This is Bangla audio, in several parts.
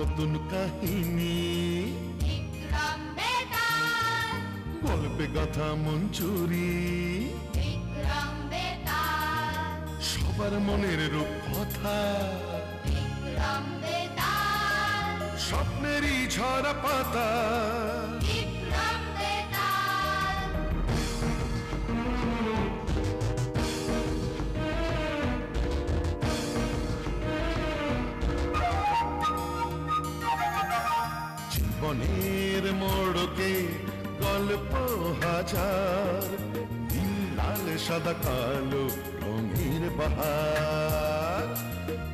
নতুন কাহিনী, বিক্রম বেতাল, গল্পে গাথা মঞ্চুরি, বিক্রম বেতাল, সবার মনের রূপকথা, বিক্রম বেতাল, স্বপ্নেরই ঝরা পাতা। বিক্রম বেতাল। জীবনের মোড়কে গল্প হাজার, নীল লাল সাদা কালো রঙের বাহার,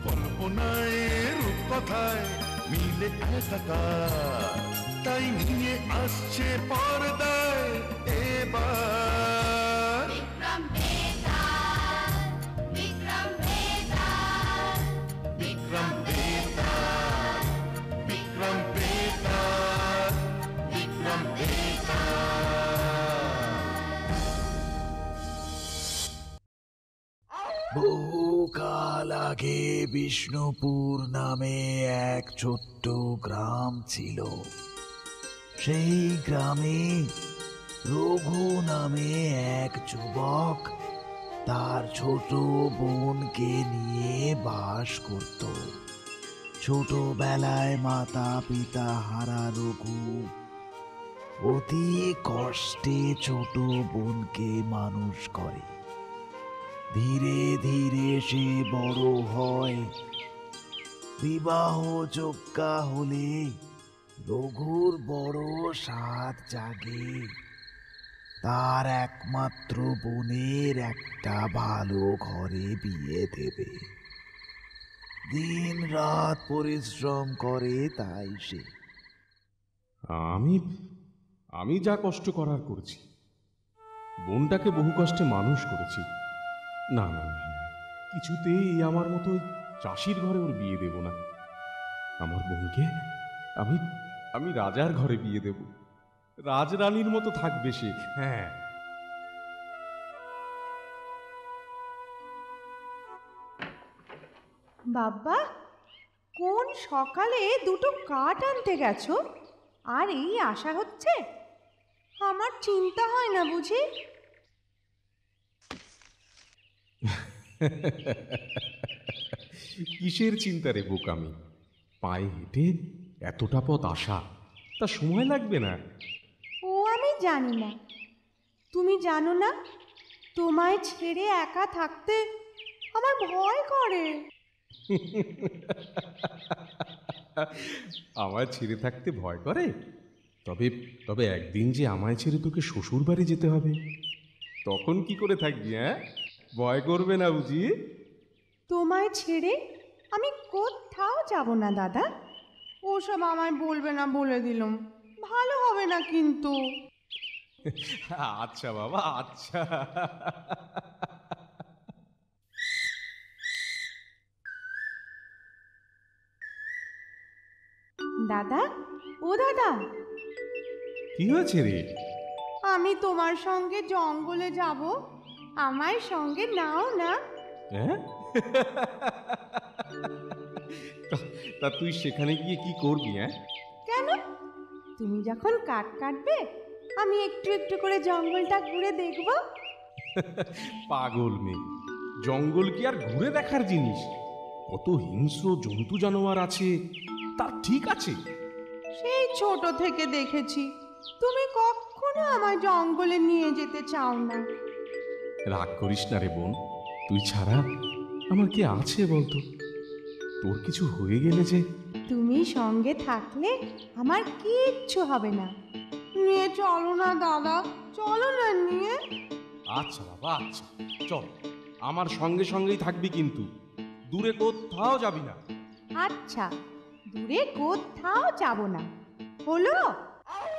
কল্পনায় রূপকথায় মিলে একাকার, তাই নিয়ে আসছে পর্দায় এবার বিক্রম বেতাল, বিক্রম বেতাল, বিক্রম বেতাল, বিক্রম বেতাল, বিক্রম বেতাল। বহুকাল আগে বিষ্ণুপুর নামে এক ছোট্ট গ্রাম ছিল। সেই গ্রামে রঘু নামে এক যুবক তার ছোট বোনকে নিয়ে বাস করত। ছোটবেলায় মাতা পিতা হারা রঘু অতি কষ্টে ছোট বোনকে মানুষ করে। ধীরে ধীরে সে বড় হয়। বিবাহ যোগ্যা হলে রঘুর বড় সাধ জাগে তার একমাত্র বোনের একটা ভালো ঘরে বিয়ে দেবে। দিন রাত পরিশ্রম করে তাই সে। আমি আমি যা কষ্ট করার করছি, বোনটাকে বহু কষ্টে মানুষ করেছি। না না না, কিছুতেই আমার মতো চাষির ঘরে ওর বিয়ে দেব না। আমার বোনকে আমি আমি রাজার ঘরে বিয়ে দেব, রাজরানীর মতো থাকবে সে। হ্যাঁ, বাবা, কোন সকালে দুটো কাঠ আনতে গেছো আর এই আশা হচ্ছে? আমার চিন্তা হয় না বুঝি? কিসের চিন্তা রে বোকামি? পায়ে হেঁটে এতটা পথ আসা, তা সময় লাগবে না? ও আমি জানি না, তুমি জানো না? তোমায় ছেড়ে একা থাকতে আমার ভয় করে। আমায় ছেড়ে থাকতে ভয় করে? তবে তবে একদিন যে আমায় ছেড়ে তোকে শ্বশুর বাড়ি যেতে হবে, তখন কি করে থাকবি? হ্যাঁ, ভয় করবে না বুঝি? তোমায় ছেড়ে আমি কোথাও যাব না দাদা। ওসব আমায় বলবে না বলে দিলাম, ভালো হবে না কিন্তু। আচ্ছা বাবা, আচ্ছা। দাদা, ও দাদা, কি হয়েছে রে? আমি তোমার সঙ্গে জঙ্গলে যাব, আমায় সঙ্গে নাও না? হ্যাঁ? তা তুই সেখানে গিয়ে কি করবি? হ্যাঁ, কেন? তুমি যখন কাঠ কাটবে, আমি একটু একটু করে জঙ্গলটা ঘুরে দেখব। পাগল মেয়ে, জঙ্গল কি আর ঘুরে দেখার জিনিস? কত হিংস্র জন্তু জানোয়ার আছে, তা ঠিক আছে। সেই ছোট থেকে দেখেছি, তুমি কখনো আমায় জঙ্গলে নিয়ে যেতে চাও না। রাগ করিস না রে বোন, তুই ছাড়া আমার কি আছে বলতো? তোর কিছু হয়ে গেলে যে। তুমি সঙ্গে থাকলে আমার কিচ্ছু হবে না। নিয়ে চলো না দাদা, চলো না নিয়ে। আচ্ছা বাবা, আচ্ছা, চল, আমার সঙ্গে সঙ্গেই থাকবি, কিন্তু দূরে কোথাও যাবি না। আচ্ছা, দূরে কোথাও যাব না, হলো?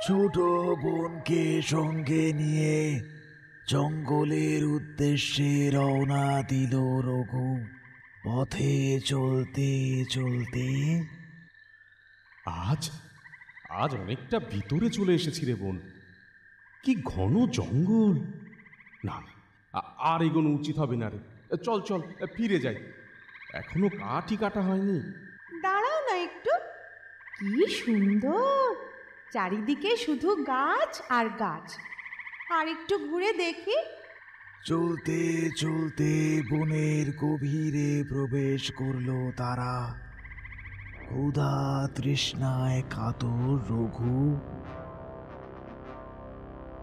ছোট বোনকে সঙ্গে নিয়ে জঙ্গলের উদ্দেশ্যে রওনা দিল রঘু। পথে চলতে চলতে আজ আজ অনেকটা ভিতরে চলে এসেছি রে বোন। কি ঘন জঙ্গল! না, আর এগোনো উচিত হবে না রে। চল চল, ফিরে যাই, এখনো কাঠই কাটা হয়নি। দাঁড়াও না একটু, কি সুন্দর, চারিদিকে শুধু গাছ আর গাছ। আর একটু ঘুরে দেখি। চলতে চলতে বনের গভীরে প্রবেশ করলো তারা। ক্ষুধা তৃষ্ণায় কাতর রঘু।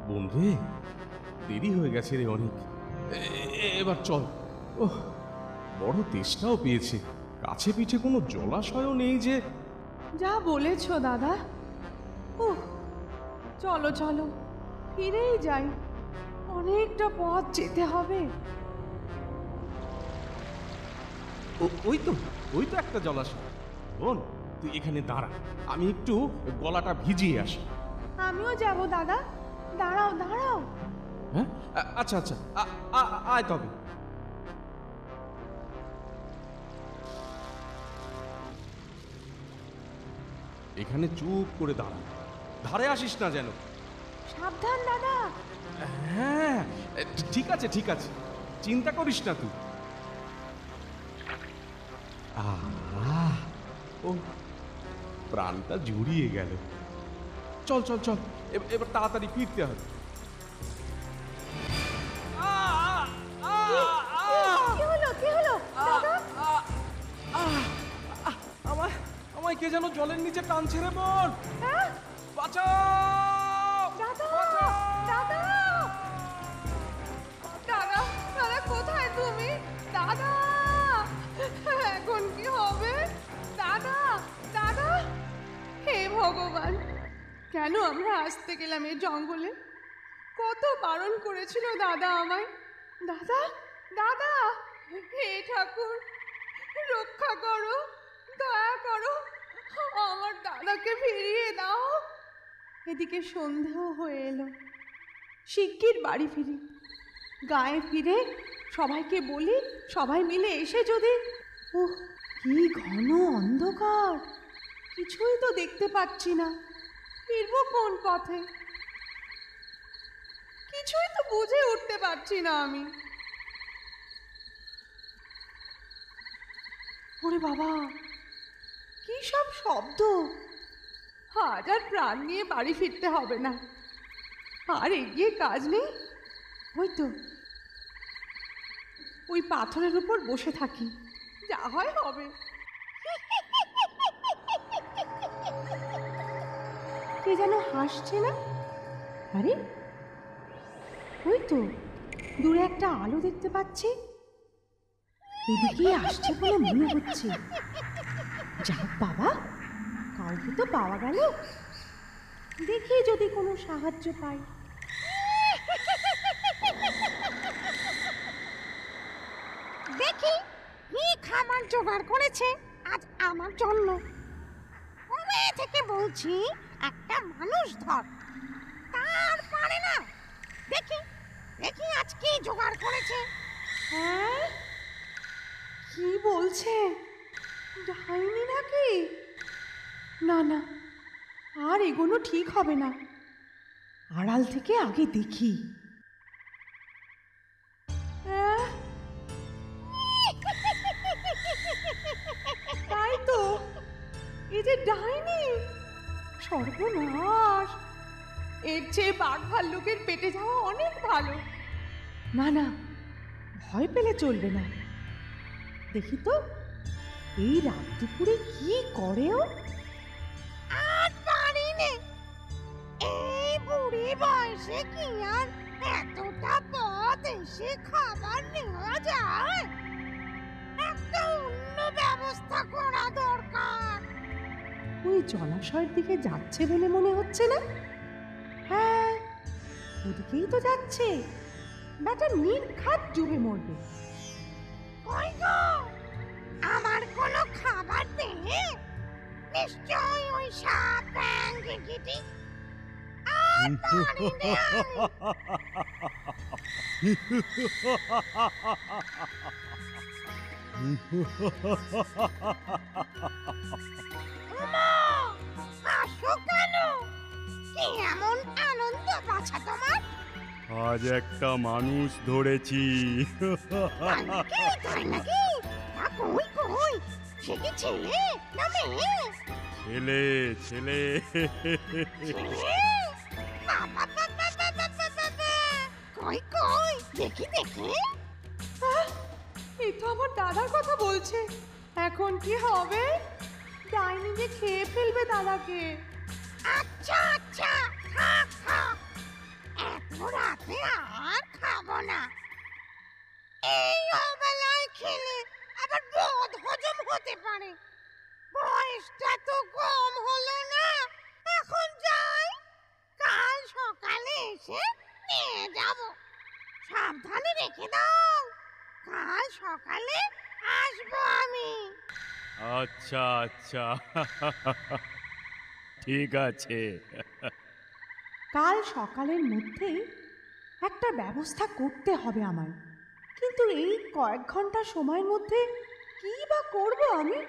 বন্ধু, দেরি হয়ে গেছে রে অনেক। এবার চল। ওহ, বড় তেষ্টাও পেয়েছে। কাছে পিঠে কোনো জলাশয়ও নেই যে। যা বলেছ দাদা। চলো চলো, ফিরেই যাই, অনেকটা পথ যেতে হবে। ওই তো একটা জলাশয়। বোন, তুই এখানে দাঁড়া, আমি একটু গলাটা ভিজিয়ে আসি। আমিও যাব দাদা, দাঁড়াও দাঁড়াও। হ্যাঁ, আচ্ছা আচ্ছা, আয় তবে। এখানে চুপ করে দাঁড়া, ধারে আসিস না যেন। সাবধান দাদা। হ্যাঁ, ঠিক আছে ঠিক আছে, চিন্তা করিস না তুই। ও, প্রাণটা জুড়িয়ে গেল। চল চল চল, এবার তাড়াতাড়ি ফিরতে হবে। কি হলো কি হলো দাদা? আমায় কে যেন জলের নিচে টানছে রে বোন। হ্যাঁ? বাঁচাও! দাদা বাঁচাও! দাদা দাদা দাদা, কোথায় তুমি দাদা? এখন কি হবে দাদা? দাদা, হে ভগবান, কেন আমরা আসতে গেলাম এই জঙ্গলে? কত বারণ করেছিল দাদা আমায়। দাদা দাদা, হে ঠাকুর, রক্ষা করো, দয়া করো, আমার দাদাকে ফিরিয়ে দাও। এদিকে সন্ধেও হয়ে এলো। শিগগির বাড়ি ফিরি, গায়ে ফিরে সবাইকে বলি, সবাই মিলে এসে যদি। ওহ, কি ঘন অন্ধকার, কিছুই তো দেখতে পাচ্ছি না। ফিরবো কোন পথে? কিছুই তো বুঝে উঠতে পারছি না আমি। ওরে বাবা, কি সব শব্দ! আজ আর প্রাণ নিয়ে বাড়ি ফিরতে হবে না, আর এগিয়ে কাজ নেই। ওই তো, ওই পাথরের উপর বসে থাকি, যা হয় হবে। কে যেন হাসছে না? আরে, ওই তো দূরে একটা আলো দেখতে পাচ্ছি, এদিকেই আসছে বলে মনে হচ্ছে। যাক বাবা, কাউকে তো পাওয়া গেল, দেখি যদি কোনো সাহায্য পাই। দেখি কি খাবার জোগাড় করেছে আজ আমার জন্য। কবে থেকে বলছি একটা মানুষ ধর, তার পারে না। দেখি দেখি আজ কি জোগাড় করেছে। হ্যাঁ, কি বলছে? ডাইনি নাকি? না না, আর এগোনো ঠিক হবে না, আড়াল থেকে আগে দেখি। তাই তো, এই যে ডাইনি! সর্বনাশ, এর চেয়ে বাঘ ভাল্লুকের পেটে যাওয়া অনেক ভালো। না না, ভয় পেলে চলবে না। দেখি তো এই রাত দুপুরে কি করে ও। আর পারি নে, এই বুড়ি বয়সে কি আর এতটা পথ এসে খাবার নেওয়া যায়? একটা অন্য ব্যবস্থা করা দরকার। ওই জলাশয়ের দিকে যাচ্ছে বলে মনে হচ্ছে না? হ্যাঁ, ওদিকেই তো যাচ্ছে। ব্যাটা নির্ঘাত ডুবে মরবে। কই গো, আমার কোনো খাবার পেলে? নিশ্চয় ওই সাপ, ব্যাঙ, গিরগিটি। আর পারি নে আমি। ওমা, হাসো কেন? কি এমন আনন্দ বাছা তোমার? আজ একটা মানুষ ধরেছি। তাই নাকি? তা কই কই? সে কি ছেলে না মেয়ে? ছেলে ছেলে কই কই দেখি দেখি। এই তো আমার দাদার কথা বলছে। এখন কি হবে? ডাইনি যে খেয়ে ফেলবে দাদাকে। আচ্ছা আচ্ছা, থাক থাক, এত রাতে আর খাবো না। এই অবেলায় খেলে আবার বদ হজম হতে পারে। বয়সটা তো কম হলো না। এখন যাই, কাল সকালে এসে নিয়ে যাব। সাবধানে রেখে দাও, কাল সকালে আসবো আমি। আচ্ছা আচ্ছা ঠিক আছে। কাল সকালের মধ্যেই একটা ব্যবস্থা করতে হবে আমায়। কিন্তু এই কয়েক ঘন্টা সময়ের মধ্যে কী বা করবো আমি?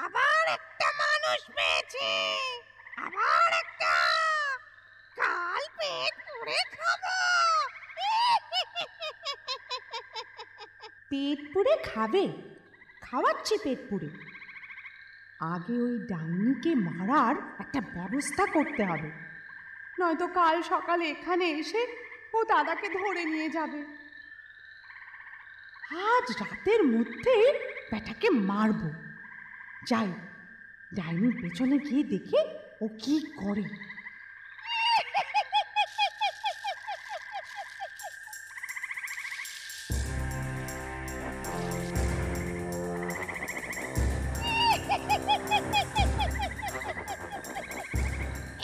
আবার একটা মানুষ পেয়েছে, আবার একটা। কাল পেট পুড়ে খাবো। পেট পুড়ে খাবে? খাওয়াচ্ছি পেট পুড়ে। আগে ওই ডাইনিকে মারার একটা ব্যবস্থা করতে হবে। নয়তো কাল সকালে এখানে এসে ও দাদাকে ধরে নিয়ে যাবে। আজ রাতের মধ্যেই ব্যাটাকে মারব। যাই, ডাইনির পেছনে গিয়ে দেখে ও কি করে।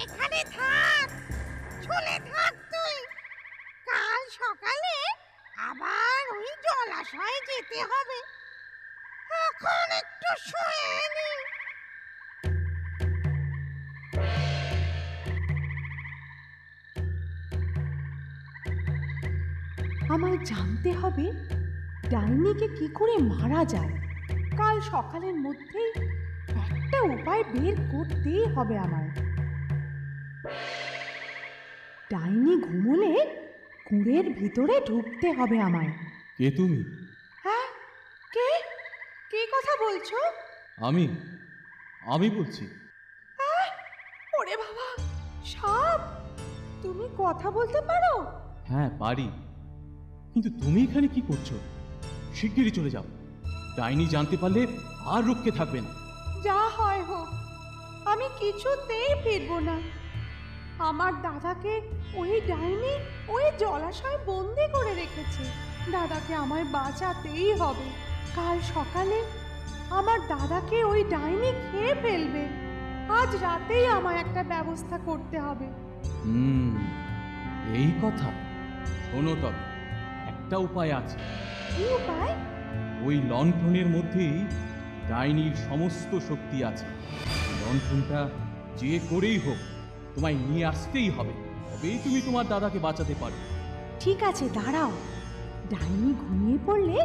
এখানে থাক, ঝুলে থাক তুই। কাল সকালে আবার ওই জলাশয়ে যেতে হবে। এখন একটু শুয়ে নি। আমায় জানতে হবে ডাইনিকে কি করে মারা যায়। কাল সকালের মধ্যেই একটা উপায় বের করতেই হবে আমায়। ডাইনি ঘুমোলে কুঁড়ের ভিতরে ঢুকতে হবে আমায়। কে তুমি? হ্যাঁ, কে? কে কথা বলছো? আমি বলছি। ওরে বাবা, সাপ! তুমি কথা বলতে পারো? হ্যাঁ পারি, কিন্তু তুমি এখানে কি করছো? শিগগিরই চলে যাও। ডাইনি জানতে পারলে আর রক্ষে থাকবে না। যা হয় হোক, আমি কিছুতেই ফিরবো না। আমার দাদাকে ওই ডাইনি ওই জলাশয়ে বন্দি করে রেখেছে। দাদাকে আমায় বাঁচাতেই হবে। কাল সকালে আমার দাদাকে ওই ডাইনি খেয়ে ফেলবে। আজ রাতেই আমায় একটা ব্যবস্থা করতে হবে। এই কথা। শোনো তবে, একটা উপায় আছে। কি উপায়? ওই লণ্ঠনের মধ্যেই ডাইনির সমস্ত শক্তি আছে। লণ্ঠনটা যে করেই হোক তোমায় নিয়ে আসতেই হবে, তবেই তুমি তোমার দাদাকে বাঁচাতে পারো। ঠিক আছে, দাঁড়াও। ডাইনি ঘুমিয়ে পড়লে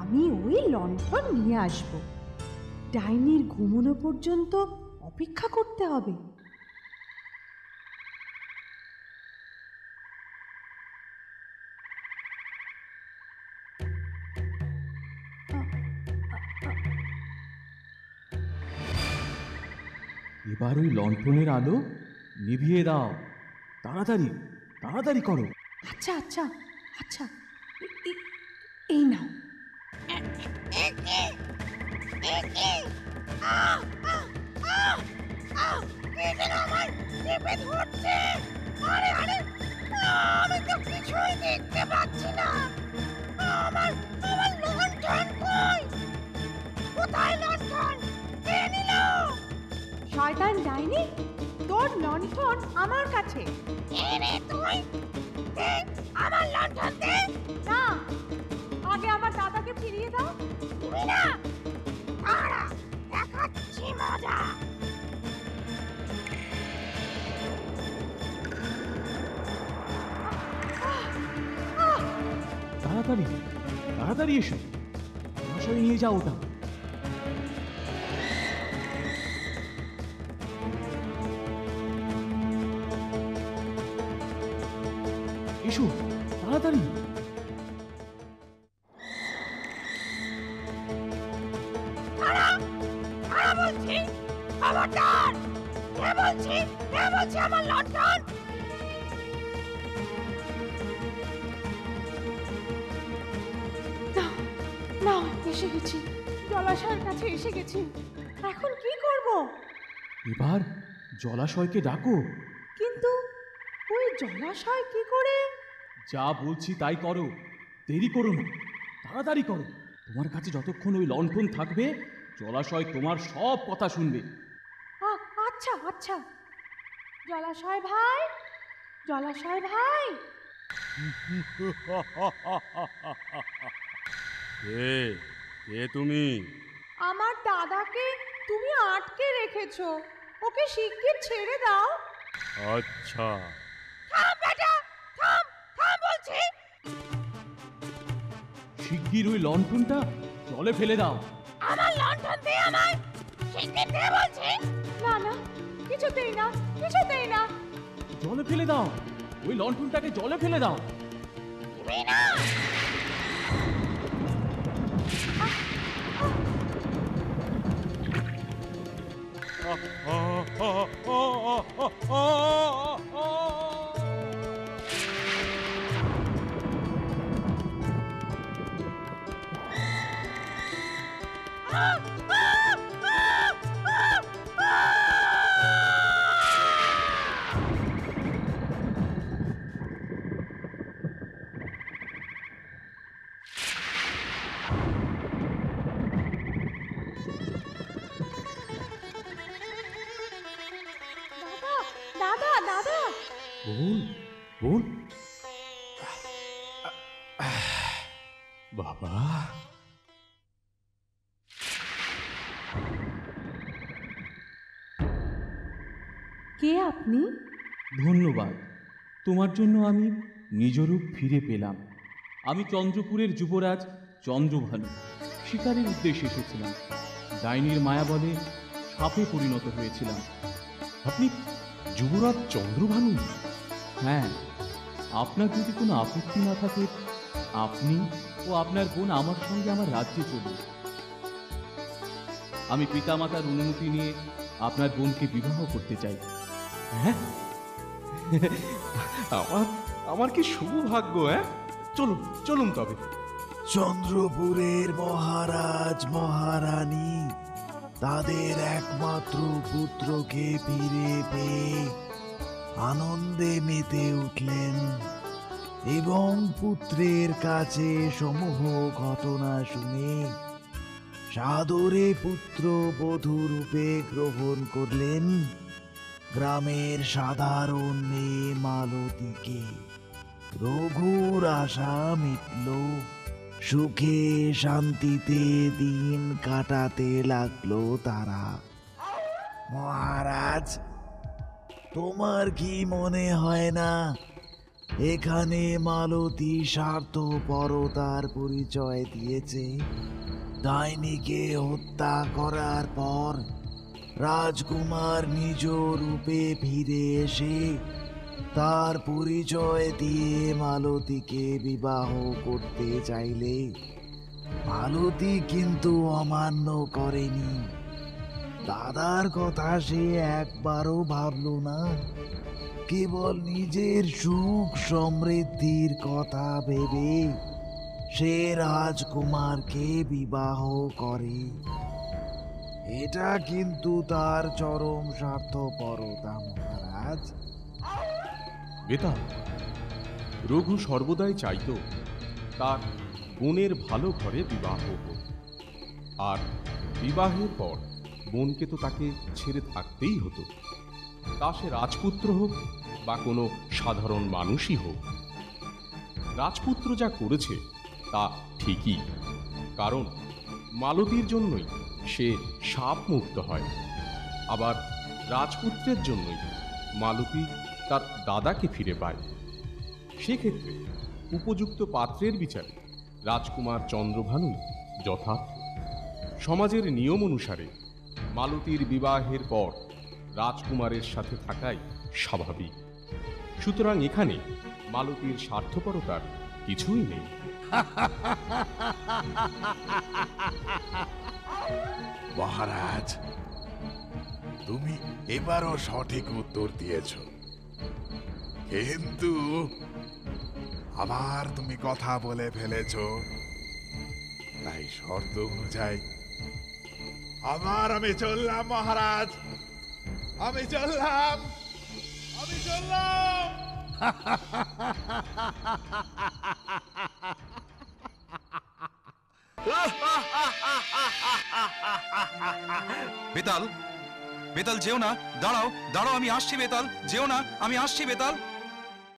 আমি ওই লণ্ঠন নিয়ে আসব। ডাইনির ঘুমোনো পর্যন্ত অপেক্ষা করতে হবে। এবার ওই লণ্ঠনের আলো নিভিয়ে দাও। তাড়াতাড়ি তাড়াতাড়ি করো। আচ্ছা আচ্ছা আচ্ছা, এই নাও। আমি তো কিছুই দেখতে পাচ্ছি না। আমার লণ্ঠন কই? কোথায় লণ্ঠন? কে নিল? শয়তান ডাইনি, তোর লণ্ঠন আমার কাছে। কে রে তুই? দে আমার লণ্ঠন দে। না, আগে আমার দাদাকে ফিরিয়ে দাও। তুমি না, দাঁড়া, দেখাচ্ছি মজা। তাড়াতাড়ি তাড়াতাড়ি এসো, জলাশয়ে নিয়ে যাও ওটা। এসো তাড়াতাড়ি। দে বলছি আমার লণ্ঠন। না, এসে গেছি, জলাশয়ের কাছে এসে গেছি। এখন কি করব? এবার জলাশয়কে ডাকো। কিন্তু ওই জলাশয় কি করে? যা বলছি তাই করো, দেরি করো না, তাড়াতাড়ি করো। তোমার কাছে যতক্ষণ ওই লণ্ঠন থাকবে জলাশয় তোমার সব কথা শুনবে। আচ্ছা আচ্ছা। জলাশয় ভাই, জলাশয় ভাই। কে তুমি? আমার দাদাকে তুমি আটকে রেখেছো, ওকে শিগগির ছেড়ে দাও। আচ্ছা, থাম বেটা, থাম, থাম বলছি। শিগগির ওই লণ্ঠনটা জলে ফেলে দাও। আমার লণ্ঠন দে আমায়, শিগগির দে বলছি। না না, কিছুতেই না, কিছুতেই না। জলে ফেলে দাও, ওই লণ্ঠনটাকে জলে ফেলে দাও। দিবি না? দাদা, দাদা। বোন, বোন, বাবা। কে আপনি? ধন্যবাদ, তোমার জন্য আমি নিজ রূপ ফিরে পেলাম। আমি চন্দ্রপুরের যুবরাজ চন্দ্রভানু শিকারের উদ্দেশ্যে এসেছিলাম। ডাইনির মায়াবলে সাপে পরিণত হয়েছিলাম। আপনি যুবরাজ চন্দ্রভানু? হ্যাঁ, আপনার যদি কোনো আপত্তি না থাকে আপনি ও আপনার বোন আমার সঙ্গে আমার রাজ্যে চলুন। আমি পিতামাতার অনুমতি নিয়ে আপনার বোনকে বিবাহ করতে চাই। হ্যাঁ, আমার কি শুভ ভাগ্য! চলুন চলুন তবে। চন্দ্রপুরের মহারাজ মহারানী তাদের একমাত্র পুত্রকে ফিরে পেয়ে আনন্দে মেতে উঠলেন এবং পুত্রের কাছে সমূহ ঘটনা শুনে সাদরে পুত্র বধূ রূপে গ্রহণ করলেন গ্রামের সাধারণ মেয়ে মালতীকে। রঘুর আশা মিটল, সুখে শান্তিতে দিন কাটাতে লাগলো তারা। মহারাজ, তোমার কি মনে হয় না এখানে মালতী স্বার্থপরতার পরিচয় দিয়েছে? ডাইনিকে হত্যা করার পর রাজকুমার নিজ রূপে ফিরে এসে তার পরিচয় দিয়ে মালতীকে বিবাহ করতে চাইলে মালতী কিন্তু অমান্য করেনি। দাদার কথা সে একবারও ভাবলো না, কেবল নিজের সুখ সমৃদ্ধির কথা ভেবে সে রাজকুমারকে বিবাহ করে। এটা কিন্তু তার চরম স্বার্থপরতা মহারাজ। বেতা, রঘু সর্বদাই চাইত তার বোনের ভালো ঘরে বিবাহ হোক, আর বিবাহের পর বোনকে তো তাকে ছেড়ে থাকতেই হতো, তা সে রাজপুত্র হোক বা কোনো সাধারণ মানুষই হোক। রাজপুত্র যা করেছে তা ঠিকই, কারণ মালতীর জন্যই সে শাপ মুক্ত হয়। আবার রাজপুত্রের জন্যই মালতী তার দাদাকে ফিরে পায়। সেক্ষেত্রে উপযুক্ত পাত্রের বিচারে রাজকুমার চন্দ্রভানু যথার্থ। সমাজের নিয়ম অনুসারে মালতীর বিবাহের পর রাজকুমারের সাথে থাকাই স্বাভাবিক। সুতরাং এখানে মালতীর স্বার্থপরতার কিছুই নেই। মহারাজ, তুমি এবারও সঠিক উত্তর দিয়েছ, কিন্তু আবার তুমি কথা বলে ফেলেছ। তাই শর্ত অনুযায়ী আবার আমি চললাম মহারাজ, আমি চললাম। বেতাল, বেতাল যেও না, দাঁড়াও দাঁড়াও, আমি আসছি বেতাল, যেও না, আমি আসছি বেতাল।